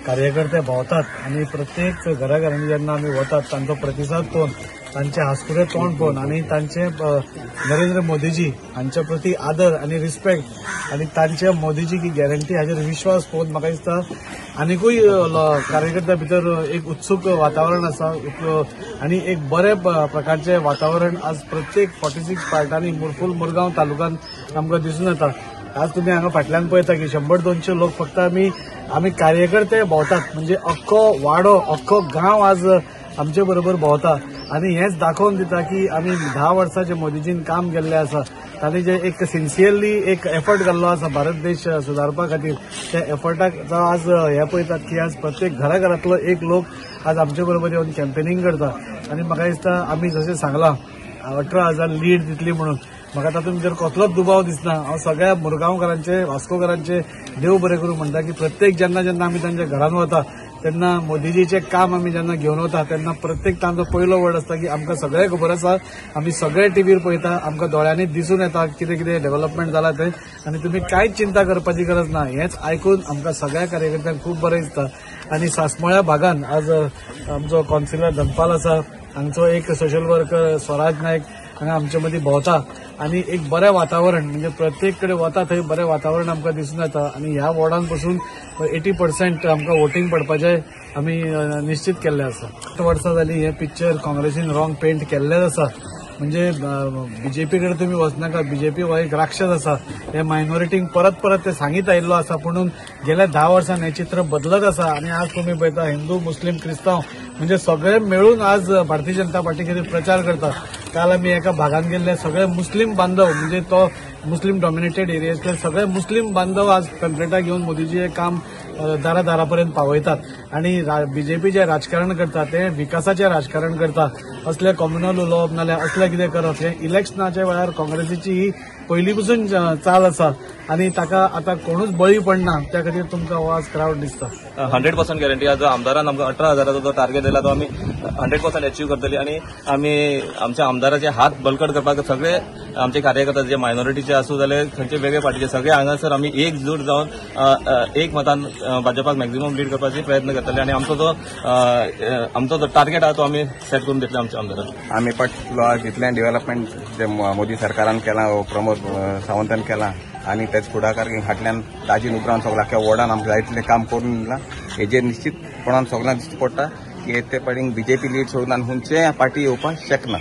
कार्यकर्ते भोंवतात आणि प्रत्येक घराघरांनी जेन्ना आमी वतात तांचो प्रतिसाद पळोवन तांचे हांसकुरे तोंड पळोवन आणि तांचे नरेंद्र मोदीजी हांच्या प्रती आदर आणि रिस्पेक्ट आणि तांचे मोदीजी की गॅरंटी हाचेर विश्वास पळोवन म्हाका दिसता आनिकूय कार्यकर्त्यां भितर एक उत्सूक वातावरण आसा आणि एक बरे प्रकारचे वातावरण आज प्रत्येक 46 पार्टांनी फूल मुरगांव तालुक्यांत आमकां दिसून येता। आज तुम्ही हांगा फाटल्यान पळयता की 100-200 लोक फक्त आमी कार्यकर्ते भोंवतात म्हणजे अख्खो वाडो अख्खो गांव आज आमचे बरोबर भोंवता आणि हेच दाखोवन दिता की आमी 10 वर्सांचे मोदीजीन काम केल्लें आसा तांणी जे एक सिन्सियरली एक एफर्ट घाल्लो आसा भारत देश सुदारपा खातीर त्या एफर्टाक आज हे पळयतात की आज प्रत्येक घराघरांतलो एक लोक आज आमचे बरोबर येवन कॅम्पेनिंग करता आणि म्हाका दिसता आमी जशें सांगलां 18,000 लीड दितली म्हणून म्हाका तातूंत भितर कसलोच दुबाव दिसना। हांव सगळ्या मुरगांवकारांचे वास्कोकारांचे देव बरें करूं म्हणटा की प्रत्येक जेन्ना आमी तांच्या घरान वता तेन्ना मोदीजीचे काम आमी जेन्ना घेवन वता तेन्ना प्रत्येक तांचो पयलो वर्ड आसता की आमकां सगळें खबर आसा आमी सगळे टीव्हीर पळयता आमकां दोळ्यांनी दिसून येता कितें कितें डेव्हलपमेंट जाला तें आनी तुमी कांयच चिंता करपाची गरज ना। हेच आयकून आमकां सगळ्या कार्यकर्त्यांक खूब बरें दिसता आणि सासमळ्या भागान आज आमचो कावन्सिलर धनपाल आसा हांगचो एक सोशल वर्कर स्वराज नायक हांगा आमचे मदीं भोंवता आणि एक बरें वातावरण म्हणजे प्रत्येक कडेन वता थंय बरें वातावरण आमकां दिसून येता आणि ह्या वॉर्डान पासून 80% आमकां वोटींग पडपाचें आमी निश्चित केल्लें आसा। 8 वर्सां जालीं हे पिक्चर काँग्रेसीन रॉंग पेंट केल्लेंच आसा म्हणजे बीजेपी कडेन तुमी वचनाका बीजेपी हो एक राक्षस आसा हे मायनॉरिटींक परत ते सांगीत आयिल्लो आसा पुणून गेल्या 10 वर्सांनी हे चित्र बदलत आसा आणि आज तुम्ही पळयता हिंदू मुस्लीम क्रिस्तांव म्हणजे सगळे मेळून आज भारतीय जनता पार्टी खातीर प्रचार करतात। काल आमी एका भागान गेल्ले सगळे मुस्लीम बांधव म्हणजे तो मुस्लीम डॉमिनेटेड एरियातले सगळे मुस्लीम बांधव आज पॅम्पलेटां घेवन मोदीजी हे काम दारापर्यंत पावयतात आणि बीजेपी जे राजकारण करता ते विकासाचे राजकारण करता असले कम्युनल उलोवप नाल्यार असले कितें करप हे इलेक्शनाच्या वेळार काँग्रेसीची ही पयली पसून चाल आसा आणि ताका आता कोणूच बळी पडना त्या खातीर तुमकां हो आज क्राउड दिसता। 100% गॅरंटी आज आमदारान आमकां 18,000 जो टार्गेट दिला तो आमी 100% अचीव करतली आणि आमी आमच्या आमदाराचे हात बळकट करपाक सगळे आमचे कार्यकर्ते जे मायनॉरिटीचे आसूं जाल्यार खंयचे वेगळे पार्टीचे सगळे हांगासर आमी एकजूट जावन एक मतान भाजपाक मॅक्झिमम लीड करपाचे प्रयत्न करतले आणि आमचो जो टार्गेट आहा तो आमी सेट करून दितले आमच्या आमदारान। आमी पटलो जितलें डेव्हलपमेंट जे मोदी सरकारान केलां प्रमोद सावंतान केलां आणि त्याच फुडाकार फाटल्यान ताजीन उपरांत सगळ्या अख्ख्या वॉर्डान आमकां जायतलें काम करून दिलां हेजेर निश्चितपणान सगळ्यांक दिश्टी पडटा की ते पाटींक बीजेपी लीड सोडून आनी खंयचेय पार्टी येवपाक शकना।